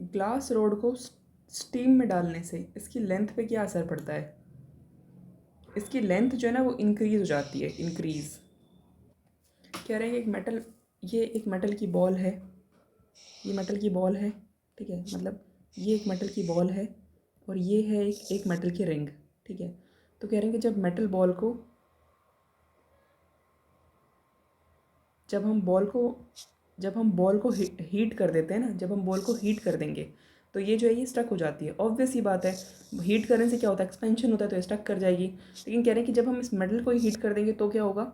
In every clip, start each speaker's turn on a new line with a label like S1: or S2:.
S1: Glass rod को steam में डालने से इसकी लेंथ पे क्या असर पड़ता है? इसकी लेंथ जो है ना वो इंक्रीज़ हो जाती है, इंक्रीज़। कह रहे हैं कि ये एक मेटल की बॉल है, ये मेटल की बॉल है, ठीक है, मतलब ये एक मेटल की बॉल है और ये है एक मेटल की रिंग, ठीक है। तो कह रहे हैं कि जब हम बॉल को हीट कर देते हैं ना, जब हम बॉल को हीट कर देंगे तो ये जो है ये स्टक हो जाती है। ऑब्वियस ही बात है, हीट करने से क्या होता है, एक्सपेंशन होता है, तो ये स्टक कर जाएगी। लेकिन कह रहे हैं कि जब हम इस मेटल को हीट कर देंगे तो क्या होगा,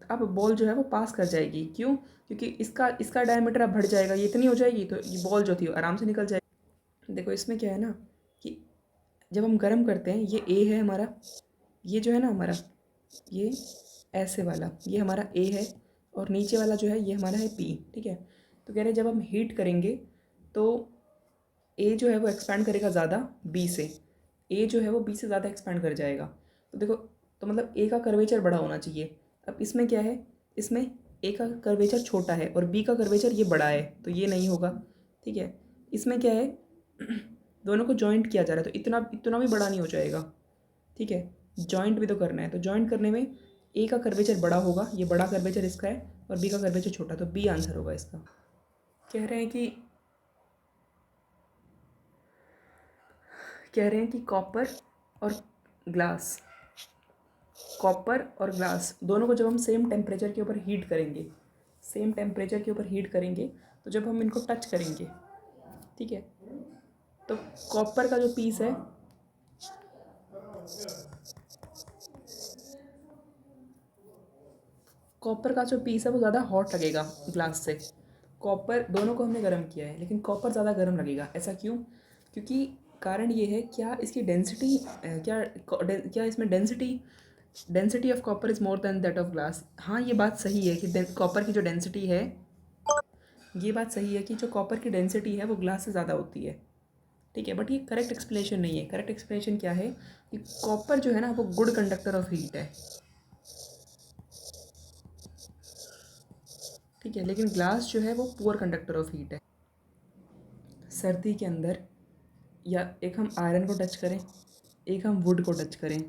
S1: अब बॉल जो है वो पास कर जाएगी। क्यों? क्योंकि इसका डायमीटर अब बढ़ जाएगा, ये इतनी हो जाएगी, तो ये बॉल जो थी वो आराम से निकल जाएगी। देखो इसमें क्या है ना कि जब हम गर्म करते हैं, ये ए है हमारा, ये जो है ना हमारा, ये ऐसे वाला ये हमारा ए है और नीचे वाला जो है ये हमारा है पी, ठीक है। तो कह रहे हैं जब हम हीट करेंगे तो ए जो है वो एक्सपैंड करेगा ज़्यादा बी से, ए जो है वो बी से ज़्यादा एक्सपैंड कर जाएगा। तो देखो, तो मतलब ए का कर्वेचर बड़ा होना चाहिए। अब इसमें क्या है, इसमें ए का कर्वेचर छोटा है और बी का कर्वेचर ये बड़ा है, तो ये नहीं होगा, ठीक है। इसमें क्या है, दोनों को जॉइंट किया जा रहा है, तो इतना इतना भी बड़ा नहीं हो जाएगा, ठीक है। जॉइंट भी तो करना है, तो जॉइंट करने में ए का कर्वेचर बड़ा होगा, ये बड़ा कर्वेचर इसका है, और बी का कर्वेचर छोटा, तो बी आंसर होगा इसका। कह रहे हैं कि और ग्लास कॉपर और ग्लास दोनों को जब हम सेम टेम्परेचर के ऊपर हीट करेंगे, सेम टेम्परेचर के ऊपर हीट करेंगे, तो जब हम इनको टच करेंगे, ठीक है, तो कॉपर का जो पीस है, कॉपर का जो पीस है वो ज़्यादा हॉट लगेगा ग्लास से। कॉपर, दोनों को हमने गर्म किया है लेकिन कॉपर ज़्यादा गर्म लगेगा। ऐसा क्यों? क्योंकि कारण ये है, क्या इसकी डेंसिटी, क्या इसमें density of copper is more than that of glass. हाँ, ये बात सही है कि कॉपर की जो डेंसिटी है, ये बात सही है कि जो कॉपर की डेंसिटी है वो ग्लास से ज़्यादा होती है, ठीक है। बट ये करेक्ट एक्सप्लेनेशन नहीं है। करेक्ट एक्सप्लेनेशन क्या है कि कॉपर जो है ना वो गुड कंडक्टर ऑफ हीट है, ठीक है, लेकिन ग्लास जो है वो पुअर कंडक्टर ऑफ हीट है। सर्दी के अंदर या एक हम आयरन को टच करें, एक हम वुड को टच करें,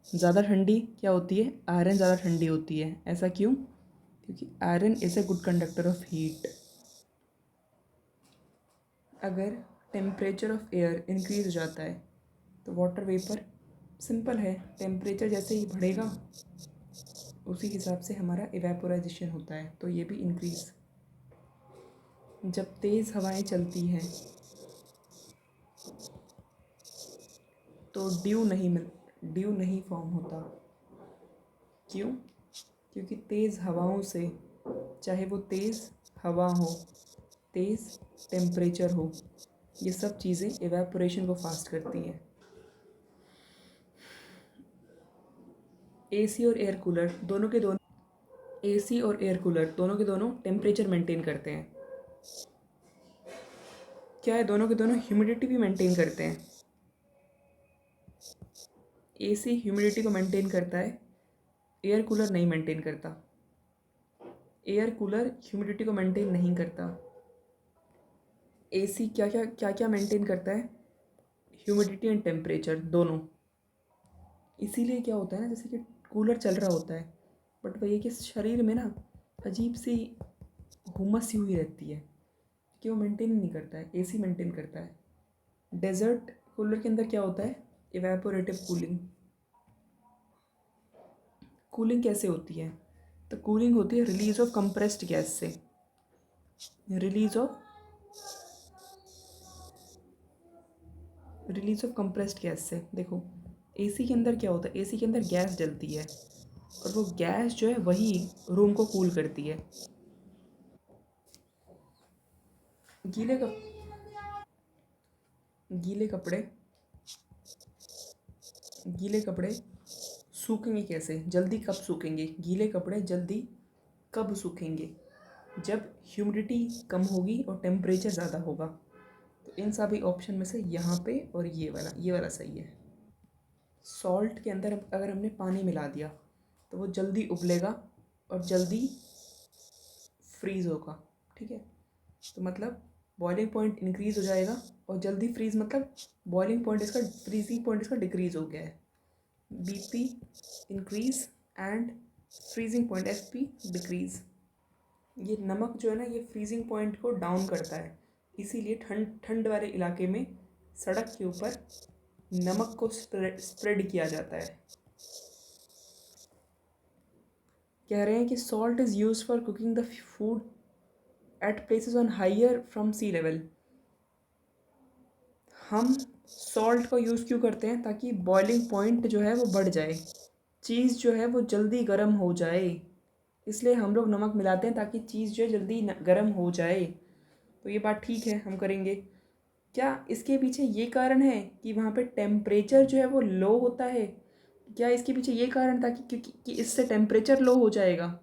S1: ज़्यादा ठंडी क्या होती है, आयरन ज़्यादा ठंडी होती है। ऐसा क्यों? क्योंकि iron is a good conductor of heat. अगर टेम्परेचर ऑफ एयर इंक्रीज हो जाता है तो वाटर वेपर, सिंपल है, टेम्परेचर जैसे ही बढ़ेगा उसी हिसाब से हमारा इवेपोराइजेशन होता है, तो ये भी इंक्रीज। जब तेज़ हवाएं चलती हैं तो ड्यू नहीं फॉर्म होता। क्यों? क्योंकि तेज़ हवाओं से, चाहे वो तेज़ हवा हो, तेज़ टेम्परेचर हो, ये सब चीज़ें इवेपोरेशन को फास्ट करती हैं। एसी और एयर कूलर दोनों के दोनों एसी और एयर कूलर दोनों के दोनों टेम्परेचर मेंटेन करते हैं। क्या है, दोनों के दोनों ह्यूमिडिटी भी मेंटेन करते हैं। एसी ह्यूमिडिटी को मेंटेन करता है, एयर कूलर नहीं मेंटेन करता। एयर कूलर ह्यूमिडिटी को मेंटेन नहीं करता। एसी क्या क्या मेंटेन करता है, ह्यूमिडिटी एंड टेम्परेचर दोनों। इसीलिए क्या होता है ना, जैसे कि कूलर चल रहा होता है बट वही कि शरीर में ना अजीब सी हुमस सी हुई रहती है, कि वो मेंटेन नहीं करता है, एसी मेंटेन करता है। डेजर्ट कूलर के अंदर क्या होता है, इवेपोरेटिव कूलिंग। कूलिंग कैसे होती है? तो कूलिंग होती है रिलीज ऑफ कंप्रेस्ड गैस से, रिलीज ऑफ कंप्रेस्ड गैस से। देखो एसी के अंदर क्या होता है, एसी के अंदर गैस जलती है और वो गैस जो है वही रूम को कूल करती है। गीले कप गीले कपड़े गीले कपड़े सूखेंगे कैसे, जल्दी कब सूखेंगे? गीले कपड़े जल्दी कब सूखेंगे? जब ह्यूमिडिटी कम होगी और टेम्परेचर ज़्यादा होगा। तो इन सभी ऑप्शन में से यहाँ पे और ये वाला सही है। सॉल्ट के अंदर अगर हमने पानी मिला दिया तो वो जल्दी उबलेगा और जल्दी फ्रीज़ होगा, ठीक है। तो मतलब बॉइलिंग पॉइंट इंक्रीज हो जाएगा और जल्दी फ्रीज मतलब बॉइलिंग पॉइंट इसका फ्रीजिंग पॉइंट इसका डिक्रीज हो गया है। BP increase and freezing point FP decrease. ये नमक जो है ना ये फ्रीजिंग पॉइंट को डाउन करता है, इसीलिए ठंड ठंड वाले इलाके में सड़क के ऊपर नमक को स्प्रेड किया जाता है। कह रहे हैं कि salt is use for cooking the food at places on higher from sea level. हम सॉल्ट को यूज़ क्यों करते हैं? ताकि बॉइलिंग पॉइंट जो है वो बढ़ जाए, चीज़ जो है वो जल्दी गर्म हो जाए, इसलिए हम लोग नमक मिलाते हैं ताकि चीज़ जो है जल्दी गर्म हो जाए। तो ये बात ठीक है, हम करेंगे। क्या इसके पीछे ये कारण है कि वहाँ पे टेम्परेचर जो है वो लो होता है? क्या इसके पीछे ये कारण था कि क्योंकि कि इससे टेम्परेचर लो हो जाएगा?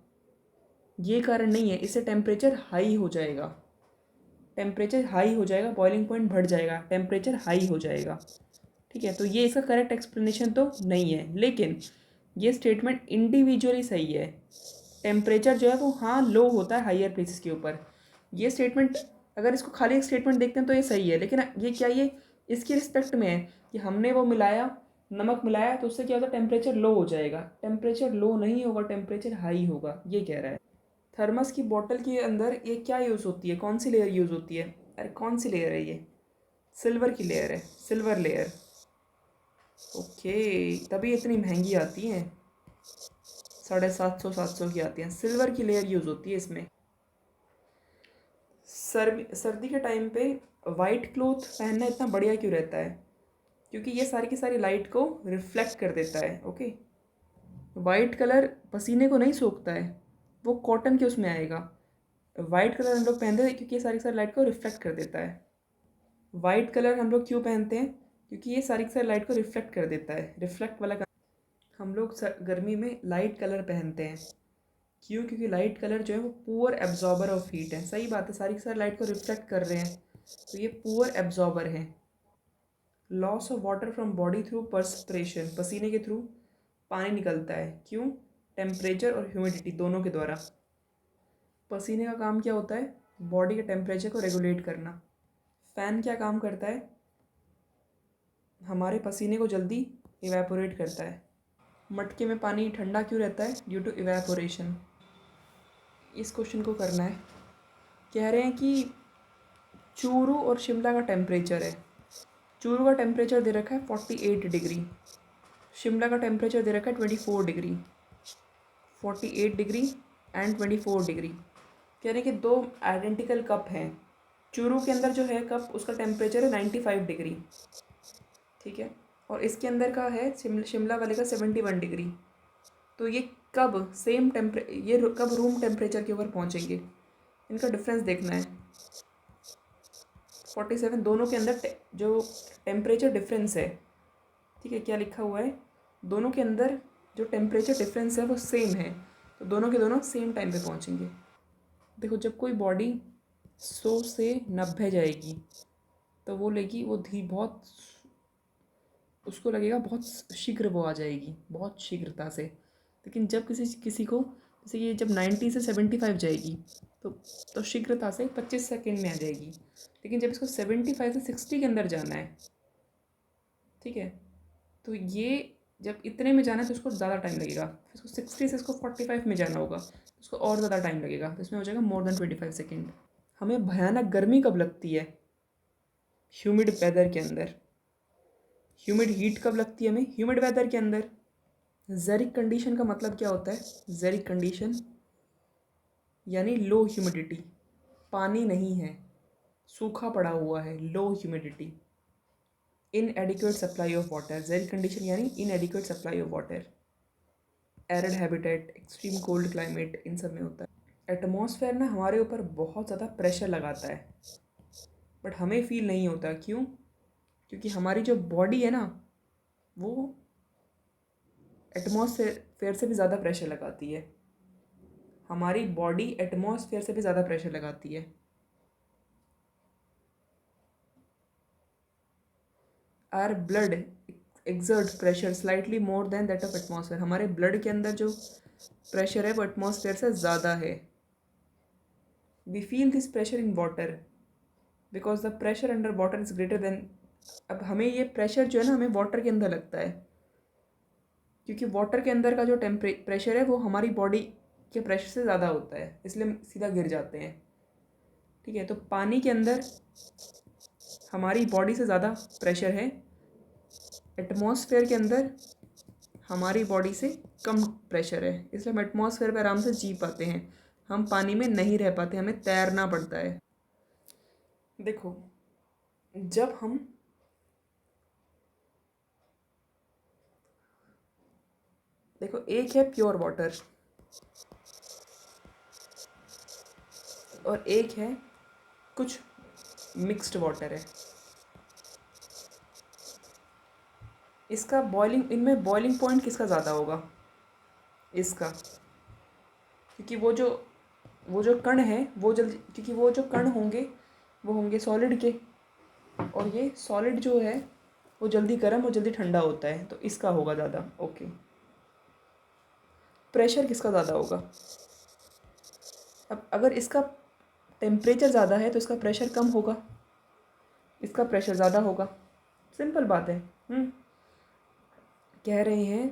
S1: ये कारण नहीं है, इससे टेम्परेचर हाई हो जाएगा। टेम्परेचर हाई हो जाएगा, बॉइलिंग पॉइंट बढ़ जाएगा, टेम्परेचर हाई हो जाएगा। ठीक है, तो ये इसका करेक्ट एक्सप्लेनेशन तो नहीं है, लेकिन ये स्टेटमेंट इंडिविजुअली सही है। टेम्परेचर जो है वो हाँ लो होता है हाइयर प्लेसेस के ऊपर। ये स्टेटमेंट अगर इसको खाली एक स्टेटमेंट देखते हैं तो ये सही है, लेकिन ये क्या ये इसके रिस्पेक्ट में है कि हमने वो मिलाया, नमक मिलाया, तो उससे क्या होता है टेम्परेचर लो हो जाएगा। टेम्परेचर लो नहीं होगा, टेम्परेचर हाई होगा, ये कह रहा है। थर्मस की बोतल के अंदर ये क्या यूज़ होती है, कौन सी लेयर यूज़ होती है? अरे कौन सी लेयर है ये? सिल्वर की लेयर है, सिल्वर लेयर। ओके, तभी इतनी महंगी आती हैं, 750 700 की आती हैं। सिल्वर की लेयर यूज़ होती है इसमें। सर्दी के टाइम पे वाइट क्लोथ पहनना इतना बढ़िया क्यों रहता है? क्योंकि ये सारी की सारी लाइट को रिफ्लेक्ट कर देता है। ओके, वाइट कलर पसीने को नहीं सोखता है, वो कॉटन के उसमें आएगा। वाइट कलर हम लोग पहनते हैं क्योंकि ये सारी की सारी लाइट को रिफ्लेक्ट कर देता है। वाइट कलर हम लोग क्यों पहनते हैं? क्योंकि ये सारी की सारी लाइट को रिफ्लेक्ट कर देता है। रिफ्लेक्ट वाला हम लोग गर्मी में लाइट कलर पहनते हैं, क्यों? क्योंकि लाइट कलर जो है वो पुअर एब्जॉर्बर ऑफ हीट है। सही बात है, सारी की सारी लाइट को रिफ्लेक्ट कर रहे हैं, तो ये पुअर एब्जॉर्बर है। Loss of water from body through perspiration, पसीने के थ्रू पानी निकलता है, क्यों? टेम्परेचर और ह्यूमिडिटी दोनों के द्वारा। पसीने का काम क्या होता है? बॉडी के टेम्परेचर को रेगुलेट करना। फ़ैन क्या काम करता है? हमारे पसीने को जल्दी इवेपोरेट करता है। मटके में पानी ठंडा क्यों रहता है? Due to evaporation. इस क्वेश्चन को करना है। कह रहे हैं कि चूरू और शिमला का टेम्परेचर है। चूरू का टेम्परेचर दे रखा है 48 डिग्री, शिमला का टेम्परेचर दे रखा है 24 डिग्री। 48 degree and 24 degree. कह रहे हैं कि दो आइडेंटिकल कप हैं। चूरू के अंदर जो है कप, उसका टेम्परेचर है 95 डिग्री, ठीक है, और इसके अंदर का है शिमला वाले का 71 डिग्री। तो ये कब ये कब रूम टेम्परेचर के ऊपर पहुँचेंगे? इनका डिफरेंस देखना है। 47 दोनों के अंदर जो टेम्परेचर डिफरेंस है, ठीक है, क्या लिखा हुआ है? दोनों के अंदर जो टेम्परेचर डिफरेंस है वो सेम है, तो दोनों के दोनों सेम टाइम पे पहुँचेंगे। देखो, जब कोई बॉडी 100 से 90 जाएगी तो वो लेगी, वो बहुत, उसको लगेगा बहुत शीघ्र वो आ जाएगी, बहुत शीघ्रता से। लेकिन जब किसी किसी को, जैसे कि जब 90 से 75 जाएगी तो शीघ्रता से 25 सेकेंड में आ जाएगी। लेकिन जब इसको 75 से 60 के अंदर जाना है, ठीक है, तो ये जब इतने में जाना है तो उसको ज़्यादा टाइम लगेगा। इसको 60 से इसको 45 में जाना होगा तो उसको और ज़्यादा टाइम लगेगा, तो इसमें हो जाएगा मोर देन 25 सेकेंड। हमें भयानक गर्मी कब लगती है? ह्यूमिड वेदर के अंदर। ह्यूमिड हीट कब लगती है हमें? ह्यूमिड वेदर के अंदर। जेरिक कंडीशन का मतलब क्या होता है? जेरिक कंडीशन यानी लो ह्यूमिडिटी, पानी नहीं है, सूखा पड़ा हुआ है, low humidity. Inadequate supply of water, xeric condition यानी inadequate supply of water. Arid habitat, extreme cold climate, इन सब में होता है। एटमॉस्फेयर ना हमारे ऊपर बहुत ज़्यादा प्रेशर लगाता है, बट हमें फील नहीं होता। क्यों? क्योंकि हमारी जो बॉडी है ना वो एटमॉस्फेयर से भी ज़्यादा प्रेशर लगाती है। हमारी बॉडी एटमॉस्फेयर से भी ज़्यादा प्रेशर लगाती है। Are blood exert pressure slightly more than that of atmosphere, हमारे ब्लड के अंदर जो प्रेशर है वो एटमॉस्फेयर से ज़्यादा है। We feel this pressure in water, because the pressure under water is greater than. अब हमें ये प्रेशर जो है ना हमें वाटर के अंदर लगता है, क्योंकि वाटर के अंदर का जो प्रेशर है वो हमारी बॉडी के प्रेशर से ज़्यादा होता है, इसलिए हम सीधा गिर जाते हैं। ठीक है, तो पानी के अंदर हमारी बॉडी से ज़्यादा प्रेशर है, एटमॉस्फेयर के अंदर हमारी बॉडी से कम प्रेशर है, इसलिए हम एटमॉस्फेयर पर आराम से जी पाते हैं। हम पानी में नहीं रह पाते, हमें तैरना पड़ता है। देखो, जब हम देखो एक है प्योर वाटर और एक है कुछ मिक्स्ड वाटर है। इसका बॉइलिंग, इनमें बॉइलिंग पॉइंट किसका ज़्यादा होगा? इसका, क्योंकि वो जो कण है वो जल्दी, क्योंकि वो जो कण होंगे वो होंगे सॉलिड के, और ये सॉलिड जो है वो जल्दी गर्म और जल्दी ठंडा होता है, तो इसका होगा ज़्यादा। ओके, प्रेशर किसका ज़्यादा होगा? अब अगर इसका टेम्परेचर ज़्यादा है तो इसका प्रेशर कम होगा, इसका प्रेशर ज़्यादा होगा। सिंपल बात है। कह रहे हैं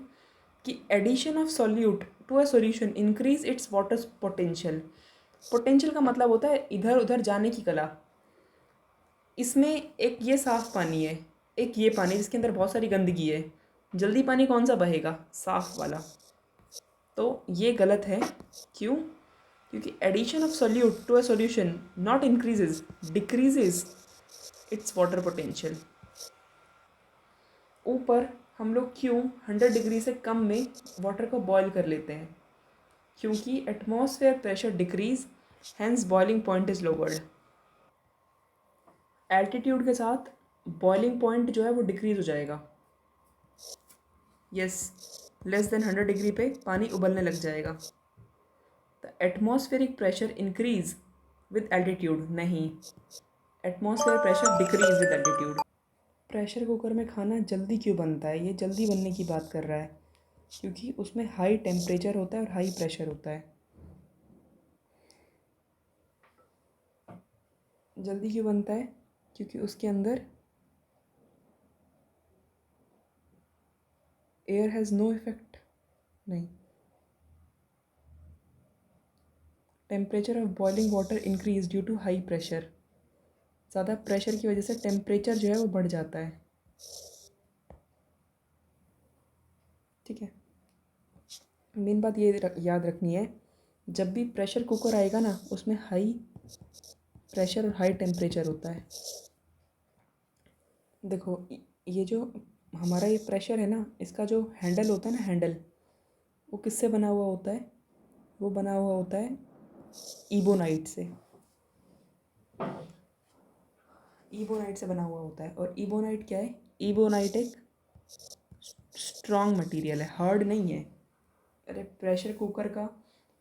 S1: कि addition of solute to a solution increase its water potential. Potential का मतलब होता है इधर उधर जाने की कला। इसमें एक ये साफ़ पानी है, एक ये पानी जिसके अंदर बहुत सारी गंदगी है, जल्दी पानी कौन सा बहेगा? साफ़ वाला। तो ये गलत है। क्यों? क्योंकि addition of solute to a solution not increases, decreases its water potential. ऊपर हम लोग क्यों 100 डिग्री से कम में वाटर को बॉईल कर लेते हैं? क्योंकि atmosphere pressure decrease, hence boiling point is lowered. Altitude के साथ बॉइलिंग पॉइंट जो है वो डिक्रीज हो जाएगा। यस, लेस देन 100 डिग्री पे पानी उबलने लग जाएगा। The atmospheric pressure increase with altitude, नहीं, atmosphere pressure decrease with altitude. Pressure cooker में खाना जल्दी क्यों बनता है? ये जल्दी बनने की बात कर रहा है, क्योंकि उसमें हाई टेम्परेचर होता है और हाई प्रेशर होता है। जल्दी क्यों बनता है? क्योंकि उसके अंदर एयर हैज़ नो इफेक्ट, नहीं, temperature of boiling water increase due to high pressure. ज़्यादा प्रेशर की वजह से टेम्परेचर जो है वो बढ़ जाता है। ठीक है, मेन बात ये याद रखनी है, जब भी प्रेशर कुकर आएगा ना उसमें हाई प्रेशर और हाई टेम्परेचर होता है। देखो, ये जो हमारा ये प्रेशर है ना, इसका जो हैंडल होता है ना, हैंडल, वो किससे बना हुआ होता है? वो बना हुआ होता है इबोनाइट से। इबोनाइट से बना हुआ होता है। और इबोनाइट क्या है? इबोनाइट एक स्ट्रॉन्ग मटेरियल है, हार्ड नहीं है। अरे प्रेशर कुकर का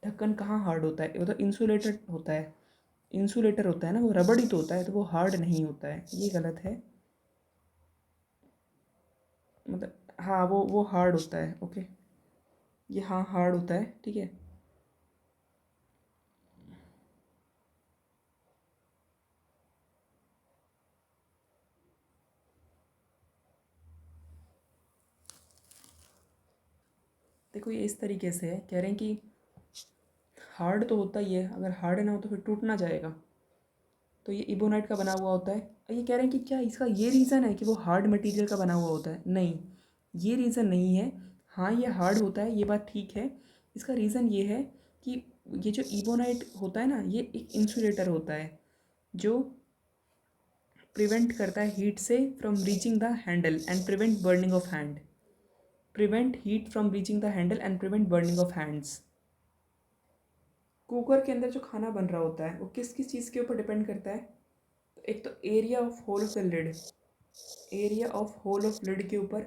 S1: ढक्कन कहाँ हार्ड होता है? वो तो इंसुलेटेड होता है, इंसुलेटर होता है ना, वो रबड़ ही तो होता है, तो वो हार्ड नहीं होता है। ये गलत है, मतलब हाँ वो हार्ड होता है। ओके, ये हाँ हार्ड होता है। ठीक है, देखो ये इस तरीके से है, कह रहे हैं कि हार्ड तो होता ही है, अगर हार्ड ना हो तो फिर टूट ना जाएगा, तो ये इबोनाइट का बना हुआ होता है। और ये कह रहे हैं कि क्या इसका ये रीज़न है कि वो हार्ड मटेरियल का बना हुआ होता है? नहीं, ये रीज़न नहीं है। हाँ ये हार्ड होता है, ये बात ठीक है। इसका रीज़न ये है कि ये जो इबोनाइट होता है ना, ये एक इंसुलेटर होता है जो प्रिवेंट करता है हीट से from reaching the handle and prevent burning of hand, prevent heat from reaching the handle and prevent burning of hands. Cooker के अंदर जो खाना बन रहा होता है वो किस किस चीज़ के ऊपर डिपेंड करता है? तो एक तो area of hole of the lid, area of hole of lid के ऊपर,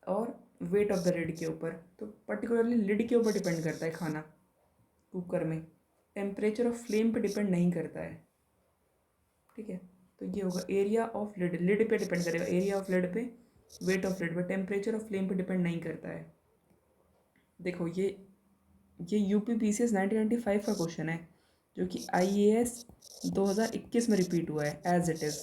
S1: और वेट ऑफ द लिड के ऊपर। तो पर्टिकुलरली लिड के ऊपर डिपेंड करता है खाना कुकर में, टेम्परेचर ऑफ फ्लेम पे डिपेंड नहीं करता है। ठीक है, तो ये होगा एरिया ऑफ लिड, लिड पे डिपेंड करेगा, एरिया ऑफ लिड पे, वेट ऑफ लिड पे, टेम्परेचर ऑफ फ्लेम पे डिपेंड नहीं करता है। देखो ये UP PCS 1995 का क्वेश्चन है, जो कि IAS 2021 में रिपीट हुआ है एज इट इज़।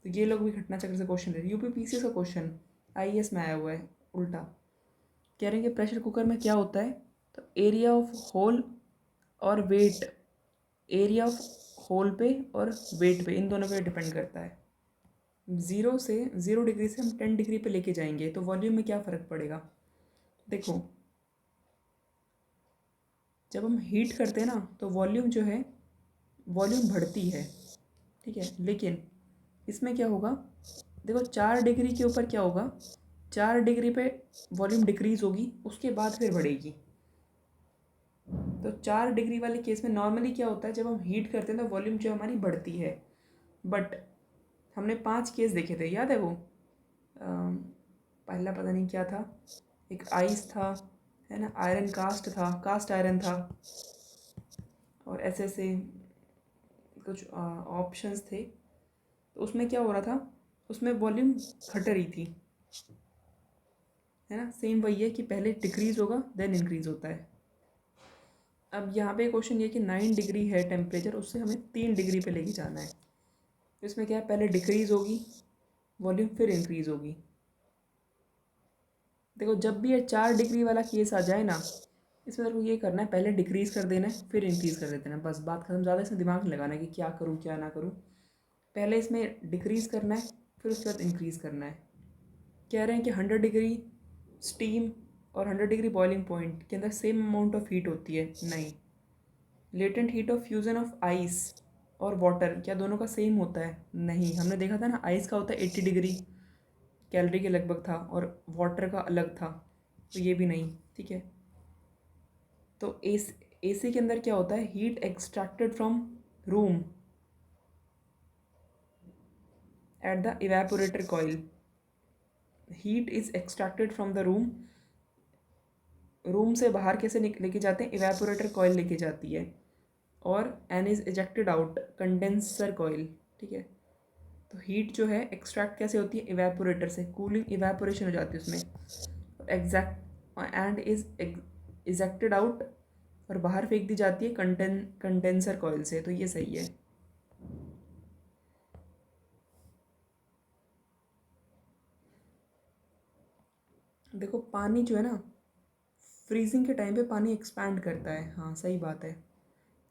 S1: तो ये लोग भी घटना चक्र से क्वेश्चन दे रहे हैं। UPPC का क्वेश्चन IAS में आया हुआ है उल्टा। कह रहे हैं कि प्रेशर कुकर में क्या होता है, तो एरिया ऑफ होल और वेट, एरिया ऑफ होल पे और वेट पे, इन दोनों पे डिपेंड करता है। 0 डिग्री से हम 10 डिग्री पे लेके जाएंगे तो वॉल्यूम में क्या फ़र्क पड़ेगा। देखो जब हम हीट करते हैं ना तो वॉल्यूम जो है वॉल्यूम बढ़ती है, ठीक है, लेकिन इसमें क्या होगा, देखो 4 डिग्री के ऊपर क्या होगा, 4 डिग्री पे वॉल्यूम डिक्रीज़ होगी, उसके बाद फिर बढ़ेगी। तो 4 डिग्री वाले केस में नॉर्मली क्या होता है, जब हम हीट करते हैं तो वॉल्यूम जो हमारी बढ़ती है। बट हमने 5 केस देखे थे, याद है वो पहला पता नहीं क्या था, एक आइस था, है ना, आयरन कास्ट था, कास्ट आयरन था, और ऐसे ऐसे कुछ ऑप्शंस थे। तो उसमें क्या हो रहा था, उसमें वॉल्यूम घट रही थी, है ना। सेम वही है कि पहले डिक्रीज़ होगा देन इंक्रीज़ होता है। अब यहाँ पे क्वेश्चन ये कि 9 डिग्री है टेम्परेचर, उससे हमें 3 डिग्री पे लेके जाना है। इसमें क्या है, पहले डिक्रीज़ होगी वॉल्यूम फिर इंक्रीज़ होगी। देखो जब भी ये 4 डिग्री वाला केस आ जाए ना, इसमें तेरे को ये करना है, पहले डिक्रीज़ कर देना है फिर इंक्रीज़ कर देना है, बस बात खत्म। ज़्यादा इसमें दिमाग नहीं लगाना है कि क्या करूँ क्या ना करूँ। पहले इसमें डिक्रीज़ करना है फिर उसके बाद इंक्रीज़ करना है। कह रहे हैं कि 100 डिग्री स्टीम और 100 डिग्री बॉइलिंग पॉइंट के अंदर सेम अमाउंट ऑफ हीट होती है, नहीं। Latent heat of fusion of ice और वाटर, क्या दोनों का सेम होता है, नहीं। हमने देखा था ना, आइस का होता है 80 डिग्री कैलोरी के लगभग था और वाटर का अलग था, तो ये भी नहीं, ठीक है। तो AC के अंदर क्या होता है, heat extracted from room at the evaporator coil, heat is extracted from the room, room से बाहर कैसे लेके जाते हैं, इवेपोरेटर कॉइल लेके जाती है, और and is ejected out condenser coil, ठीक है। तो हीट जो है एक्सट्रैक्ट कैसे होती है, इवेपोरेटर से, कूलिंग इवेपोरेशन हो जाती है उसमें, exact and is ejected out, और बाहर फेंक दी जाती है कंडेंसर कॉइल से, तो ये सही है। देखो पानी जो है ना, फ्रीजिंग के टाइम पे पानी एक्सपैंड करता है, हाँ सही बात है।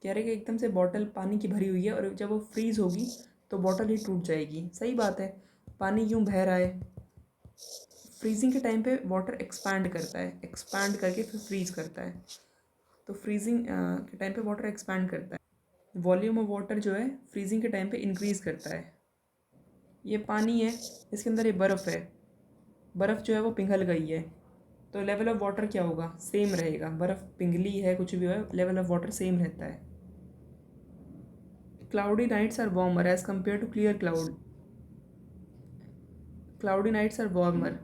S1: कह रहे कि एकदम से बॉटल पानी की भरी हुई है और जब वो फ्रीज़ होगी तो बॉटल ही टूट जाएगी, सही बात है। पानी यूँ बह रहा है, फ्रीजिंग के टाइम पे वाटर एक्सपैंड करता है, एक्सपैंड करके फिर फ्रीज़ करता है। तो फ्रीजिंग के टाइम पे वाटर एक्सपैंड करता है, वॉल्यूम ऑफ वाटर जो है फ्रीजिंग के टाइम पे इंक्रीज़ करता है। ये पानी है, इसके अंदर ये बर्फ़ है, बर्फ़ जो है वो पिघल गई है, तो लेवल ऑफ वाटर क्या होगा, सेम रहेगा। बर्फ़ पिघली है कुछ भी हो, लेवल ऑफ वाटर सेम रहता है। Cloudy nights are warmer as compare to clear cloud, cloudy nights are warmer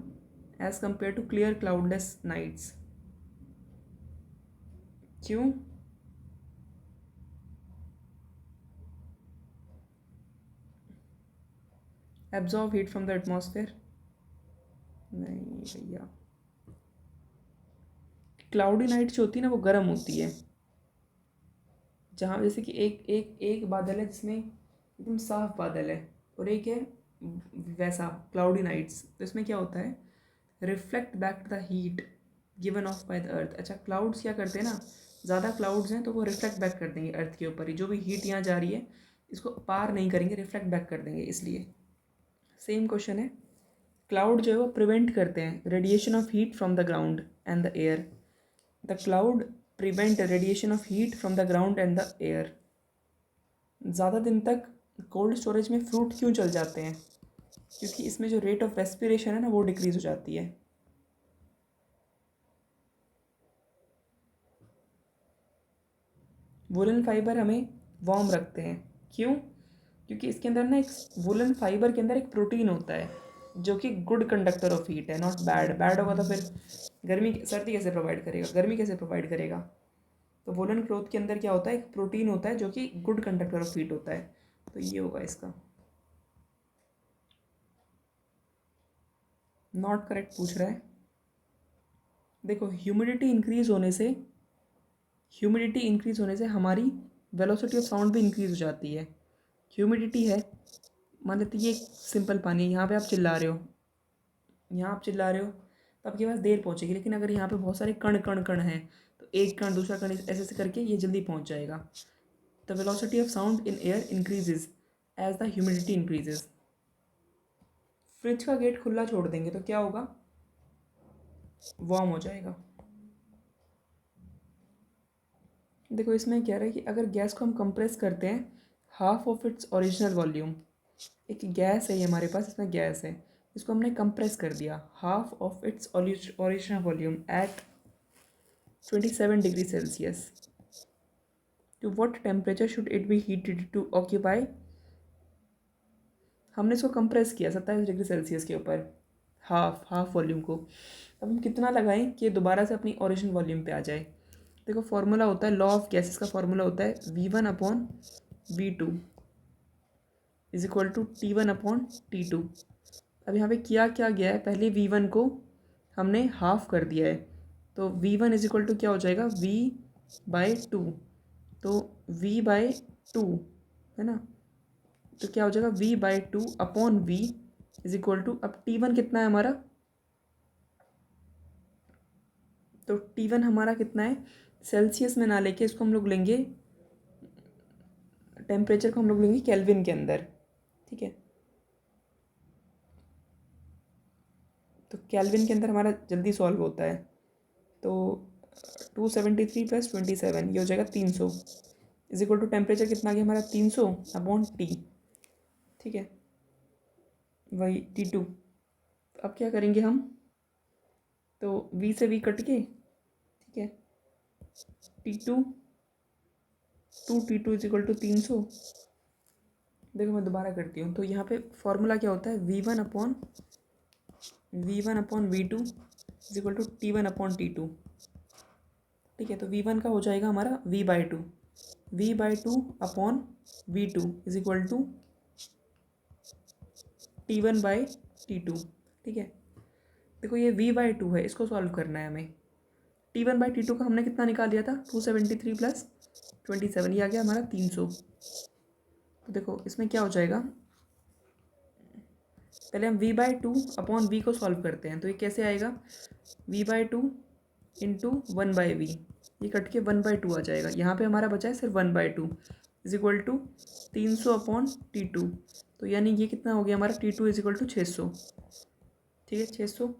S1: as compare to clear cloudless nights, क्यों। Absorb heat from the atmosphere, नहीं भैया, क्लाउडी नाइट जो होती है ना वो गर्म होती है, जहाँ जैसे कि एक एक एक बादल है जिसमें एकदम साफ बादल है, और एक है वैसा क्लाउडी नाइट्स, तो इसमें क्या होता है, reflect back the heat given of by the earth. अच्छा क्लाउड्स क्या करते हैं ना, ज़्यादा क्लाउड्स हैं तो वो रिफ्लेक्ट बैक कर देंगे अर्थ के ऊपर ही, जो भी हीट यहाँ जा रही है इसको पार नहीं करेंगे, रिफ्लेक्ट बैक कर देंगे, इसलिए। सेम क्वेश्चन है, क्लाउड जो है वो प्रिवेंट करते हैं radiation of heat from the ground and the air, the cloud prevent radiation of heat from the ground and the air. ज़्यादा दिन तक कोल्ड स्टोरेज में फ्रूट क्यों चल जाते हैं, क्योंकि इसमें जो रेट ऑफ रेस्पिरेशन है ना वो डिक्रीज़ हो जाती है। वुलन फाइबर हमें वार्म रखते हैं, क्यों, क्योंकि इसके अंदर ना एक वुलन फाइबर के अंदर एक प्रोटीन होता है जो कि गुड कंडक्टर ऑफ हीट है, नॉट बैड। बैड होगा तो फिर गर्मी सर्दी कैसे प्रोवाइड करेगा, गर्मी कैसे प्रोवाइड करेगा। तो वुलन क्लोथ के अंदर क्या होता है, एक प्रोटीन होता है जो कि गुड कंडक्टर ऑफ हीट होता है, तो ये होगा इसका। नॉट करेक्ट पूछ रहा है। देखो ह्यूमिडिटी इंक्रीज़ होने से हमारी वेलोसिटी ऑफ साउंड भी इंक्रीज़ हो जाती है। ह्यूमिडिटी है, मान लेते ये एक सिंपल पानी है, यहाँ पे आप चिल्ला रहे हो, यहाँ आप चिल्ला रहे हो तो आपके पास देर पहुँचेगी, लेकिन अगर यहाँ पे बहुत सारे कण कण कण हैं तो एक कण दूसरा कण ऐसे ऐसे करके ये जल्दी पहुँच जाएगा। The velocity of sound in air increases as the humidity increases. Fridge का गेट खुला छोड़ देंगे तो क्या होगा, वार्म हो जाएगा। देखो इसमें क्या रहा है कि अगर गैस को हम कंप्रेस करते हैं half of its original volume, एक गैस है ये हमारे पास, इसमें गैस है, इसको हमने कंप्रेस कर दिया half of its original volume at 27 degree Celsius, to what temperature should it be heated to occupy. हमने इसको कंप्रेस किया 27 डिग्री सेल्सियस के ऊपर, हाफ वॉल्यूम को। अब हम कितना लगाएं कि दोबारा से अपनी ओरिजिनल वॉल्यूम पे आ जाए। देखो फार्मूला होता है, लॉ ऑफ गैसेस का फार्मूला होता है V1/V2 is equal to T1/T2। अब यहाँ पे किया क्या गया है, पहले V1 को हमने हाफ कर दिया है, तो V1 इज इक्वल टू क्या हो जाएगा, V/2, तो V/2 है ना, तो क्या हो जाएगा V/2/V इज इक्वल टू, अब T1 कितना है हमारा, तो T1 हमारा कितना है, सेल्सियस में ना लेके इसको हम लोग लेंगे, टेम्परेचर को हम लोग लेंगे केल्विन के अंदर, ठीक है। तो केल्विन के अंदर हमारा जल्दी सॉल्व होता है, तो 273 + 27 ये हो जाएगा 300 इज इक्वल टू टेम्परेचर कितना आ गया हमारा 300/T, ठीक है, वही T2। अब क्या करेंगे हम, तो V से V कट के, ठीक है, T2 इज इक्वल टू 300। देखो मैं दोबारा करती हूँ, तो यहाँ पे फॉर्मूला क्या होता है, V1/V2 is equal to T1/T2, ठीक है। तो V1 का हो जाएगा हमारा V/2 V/2/V2 is equal to T1/T2, ठीक है। देखो ये V/2 है, इसको सॉल्व करना है हमें। T1/T2 का हमने कितना निकाल लिया था, 273 + 27, ये आ गया हमारा 300। तो देखो इसमें क्या हो जाएगा, पहले हम V/2/V को सॉल्व करते हैं, तो ये कैसे आएगा, V/2 × 1/V, ये कट के 1/2 आ जाएगा, यहाँ पे हमारा बचा है सिर्फ 1/2 इज इक्वल टू 300/T2, तो यानी ये कितना हो गया हमारा, T2 इज इक्वल टू 600, ठीक है 600।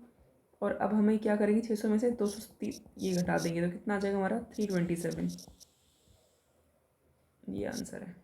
S1: और अब हमें क्या करेंगे, 600 में से 230 ये घटा देंगे, तो कितना आ जाएगा हमारा 327, ये आंसर है।